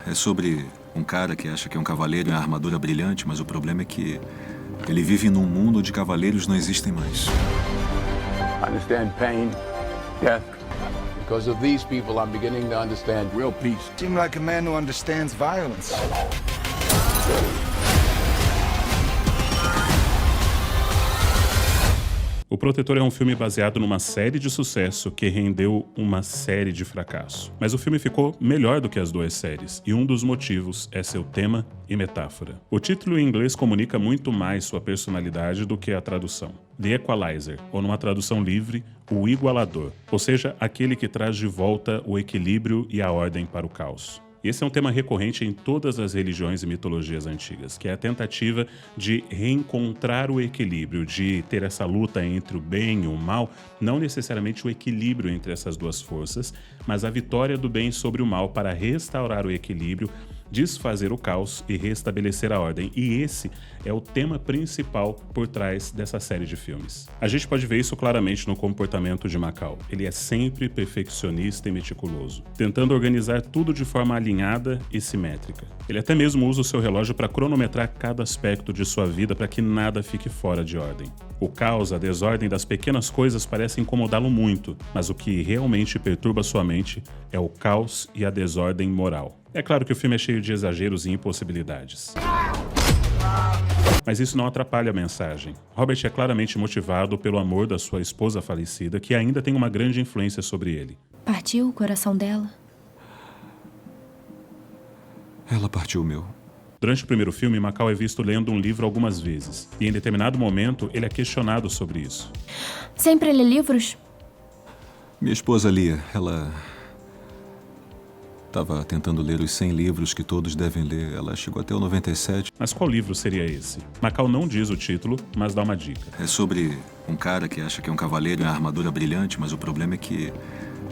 É sobre um cara que acha que é um cavaleiro em armadura brilhante, mas o problema é que ele vive num mundo onde cavaleiros não existem mais. I understand pain, death. Because of these people, I'm beginning to understand real peace. Seem like a man who understands violence. O Protetor é um filme baseado numa série de sucesso que rendeu uma série de fracasso. Mas o filme ficou melhor do que as duas séries, e um dos motivos é seu tema e metáfora. O título em inglês comunica muito mais sua personalidade do que a tradução. The Equalizer, ou numa tradução livre, o Igualador, ou seja, aquele que traz de volta o equilíbrio e a ordem para o caos. Esse é um tema recorrente em todas as religiões e mitologias antigas, que é a tentativa de reencontrar o equilíbrio, de ter essa luta entre o bem e o mal, não necessariamente o equilíbrio entre essas duas forças, mas a vitória do bem sobre o mal para restaurar o equilíbrio, desfazer o caos e restabelecer a ordem. E esse é o tema principal por trás dessa série de filmes. A gente pode ver isso claramente no comportamento de Macau. Ele é sempre perfeccionista e meticuloso, tentando organizar tudo de forma alinhada e simétrica. Ele até mesmo usa o seu relógio para cronometrar cada aspecto de sua vida para que nada fique fora de ordem. O caos, a desordem das pequenas coisas parece incomodá-lo muito, mas o que realmente perturba sua mente é o caos e a desordem moral. É claro que o filme é cheio de exageros e impossibilidades. Mas isso não atrapalha a mensagem. Robert é claramente motivado pelo amor da sua esposa falecida, que ainda tem uma grande influência sobre ele. Partiu o coração dela? Ela partiu o meu. Durante o primeiro filme, Macau é visto lendo um livro algumas vezes, e em determinado momento ele é questionado sobre isso. Sempre lê livros? Minha esposa lia. Ela estava tentando ler os 100 livros que todos devem ler. Ela chegou até o 97. Mas qual livro seria esse? Macau não diz o título, mas dá uma dica. É sobre um cara que acha que é um cavaleiro em armadura brilhante, mas o problema é que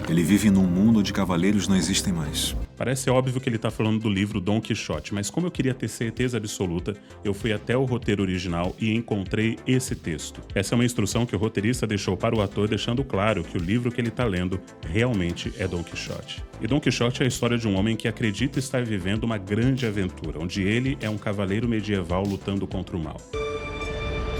ele vive num mundo onde cavaleiros não existem mais. Parece óbvio que ele está falando do livro Dom Quixote, mas como eu queria ter certeza absoluta, eu fui até o roteiro original e encontrei esse texto. Essa é uma instrução que o roteirista deixou para o ator, deixando claro que o livro que ele está lendo realmente é Dom Quixote. E Dom Quixote é a história de um homem que acredita estar vivendo uma grande aventura, onde ele é um cavaleiro medieval lutando contra o mal.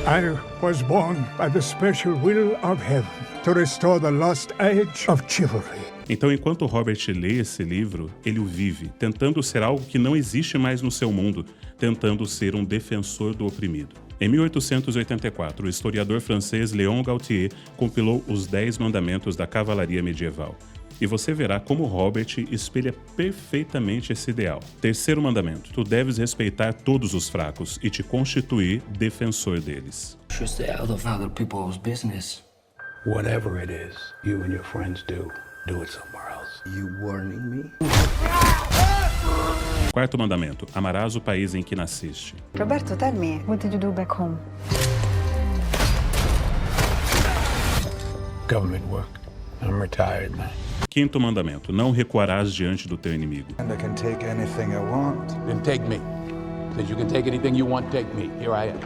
I was born by the special will of heaven to restore the lost age of chivalry. Então, enquanto Robert lê esse livro, ele o vive, tentando ser algo que não existe mais no seu mundo, tentando ser um defensor do oprimido. Em 1884, o historiador francês Léon Gautier compilou os 10 mandamentos da cavalaria medieval. E você verá como Robert espelha perfeitamente esse ideal. Terceiro mandamento: tu deves respeitar todos os fracos e te constituir defensor deles. Whatever it is you and your friends do it somewhere else. You warning me? Quarto mandamento: amarás o país em que nasceste. Roberto, tell me, what did you do back home? Government work. I'm retired, man. Quinto mandamento: não recuarás diante do teu inimigo. And I can take anything I want. Then take me. Since you can take anything you want, take me. Here I am.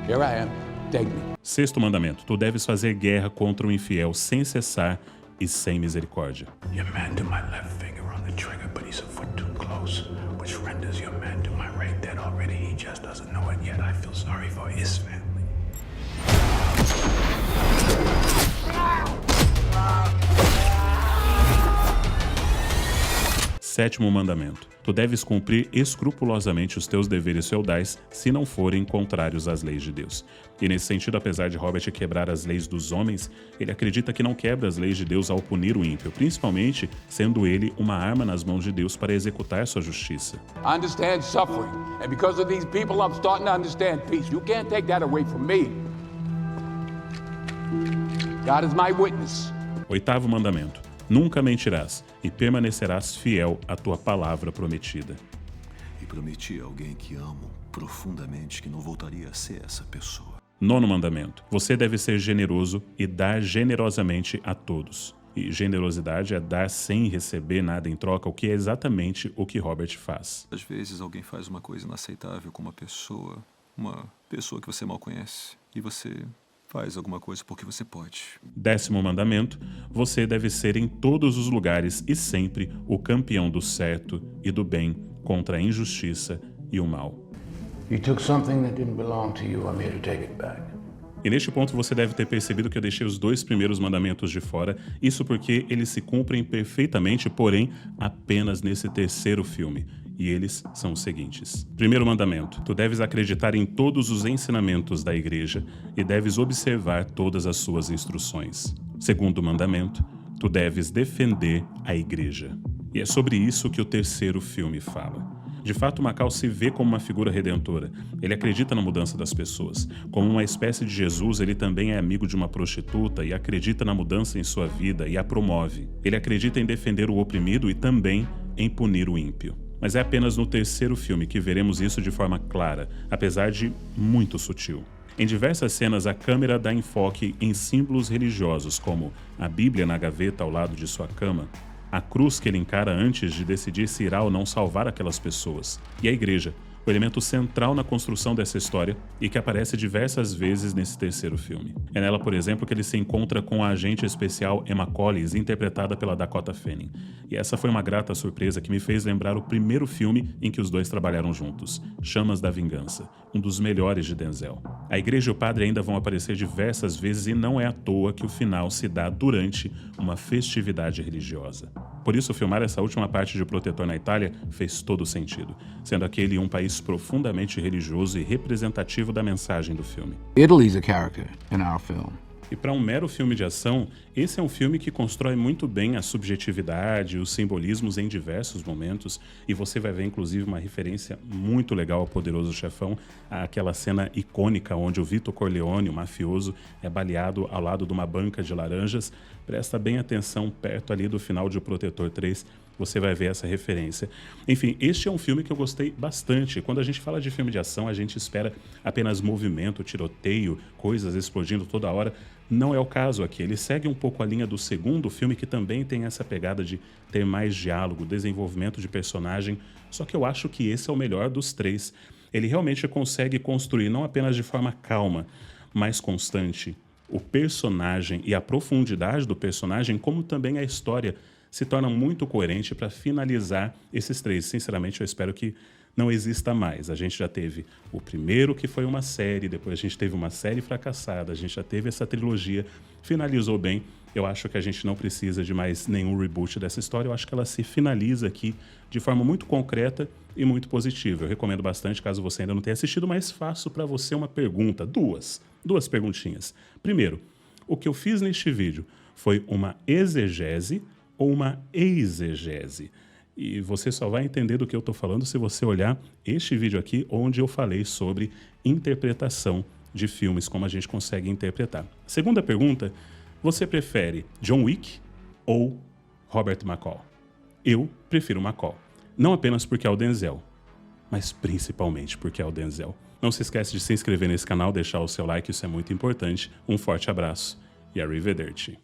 Here I am. Take me. Sexto mandamento: tu deves fazer guerra contra o infiel sem cessar e sem misericórdia. Your man to my left finger on the trigger, but he's a foot too close, which renders your man to my right dead already. He just doesn't know it yet. I feel sorry for his family. Sétimo mandamento: tu deves cumprir escrupulosamente os teus deveres feudais se não forem contrários às leis de Deus. E nesse sentido, apesar de Robert quebrar as leis dos homens, ele acredita que não quebra as leis de Deus ao punir o ímpio, principalmente sendo ele uma arma nas mãos de Deus para executar sua justiça. I understand suffering, and because of these people, I'm starting to understand peace. You can't take that away from me. God is my witness. Oitavo mandamento: nunca mentirás e permanecerás fiel à tua palavra prometida. E prometi a alguém que amo profundamente que não voltaria a ser essa pessoa. Nono mandamento: você deve ser generoso e dar generosamente a todos. E generosidade é dar sem receber nada em troca, o que é exatamente o que Robert faz. Às vezes alguém faz uma coisa inaceitável com uma pessoa que você mal conhece, e você faz alguma coisa porque você pode. Décimo mandamento: você deve ser em todos os lugares e sempre o campeão do certo e do bem, contra a injustiça e o mal. You took something that didn't belong to you. I'm here to take it back. E neste ponto você deve ter percebido que eu deixei os 2 primeiros mandamentos de fora, isso porque eles se cumprem perfeitamente, porém apenas nesse terceiro filme. E eles são os seguintes. Primeiro mandamento: tu deves acreditar em todos os ensinamentos da igreja e deves observar todas as suas instruções. Segundo mandamento: tu deves defender a igreja. E é sobre isso que o terceiro filme fala. De fato, Macau se vê como uma figura redentora. Ele acredita na mudança das pessoas. Como uma espécie de Jesus, ele também é amigo de uma prostituta e acredita na mudança em sua vida e a promove. Ele acredita em defender o oprimido e também em punir o ímpio. Mas é apenas no terceiro filme que veremos isso de forma clara, apesar de muito sutil. Em diversas cenas, a câmera dá enfoque em símbolos religiosos, como a Bíblia na gaveta ao lado de sua cama, a cruz que ele encara antes de decidir se irá ou não salvar aquelas pessoas, e a igreja, o elemento central na construção dessa história e que aparece diversas vezes nesse terceiro filme. É nela, por exemplo, que ele se encontra com a agente especial Emma Collins, interpretada pela Dakota Fanning. E essa foi uma grata surpresa que me fez lembrar o primeiro filme em que os dois trabalharam juntos, Chamas da Vingança, um dos melhores de Denzel. A igreja e o padre ainda vão aparecer diversas vezes e não é à toa que o final se dá durante uma festividade religiosa. Por isso, filmar essa última parte de O Protetor na Itália fez todo sentido, sendo aquele um país profundamente religioso e representativo da mensagem do filme. Italy's a character in our film. E para um mero filme de ação, esse é um filme que constrói muito bem a subjetividade, os simbolismos em diversos momentos, e você vai ver inclusive uma referência muito legal ao Poderoso Chefão, aquela cena icônica onde o Vito Corleone, o mafioso, é baleado ao lado de uma banca de laranjas. Presta bem atenção perto ali do final de O Protetor 3, você vai ver essa referência. Enfim, este é um filme que eu gostei bastante. Quando a gente fala de filme de ação, a gente espera apenas movimento, tiroteio, coisas explodindo toda hora. Não é o caso aqui. Ele segue um pouco a linha do segundo filme, que também tem essa pegada de ter mais diálogo, desenvolvimento de personagem. Só que eu acho que esse é o melhor dos 3. Ele realmente consegue construir, não apenas de forma calma, mas constante, o personagem e a profundidade do personagem, como também a história se torna muito coerente para finalizar esses 3. Sinceramente, eu espero que não exista mais. A gente já teve o primeiro, que foi uma série, depois a gente teve uma série fracassada, a gente já teve essa trilogia, finalizou bem. Eu acho que a gente não precisa de mais nenhum reboot dessa história. Eu acho que ela se finaliza aqui de forma muito concreta e muito positiva. Eu recomendo bastante, caso você ainda não tenha assistido, mas faço para você uma pergunta, duas perguntinhas. Primeiro, o que eu fiz neste vídeo foi uma exegese ou uma exegese? E você só vai entender do que eu estou falando se você olhar este vídeo aqui, onde eu falei sobre interpretação de filmes, como a gente consegue interpretar. Segunda pergunta, você prefere John Wick ou Robert McCall? Eu prefiro McCall. Não apenas porque é o Denzel, mas principalmente porque é o Denzel. Não se esquece de se inscrever nesse canal, deixar o seu like, isso é muito importante. Um forte abraço e arrivederci.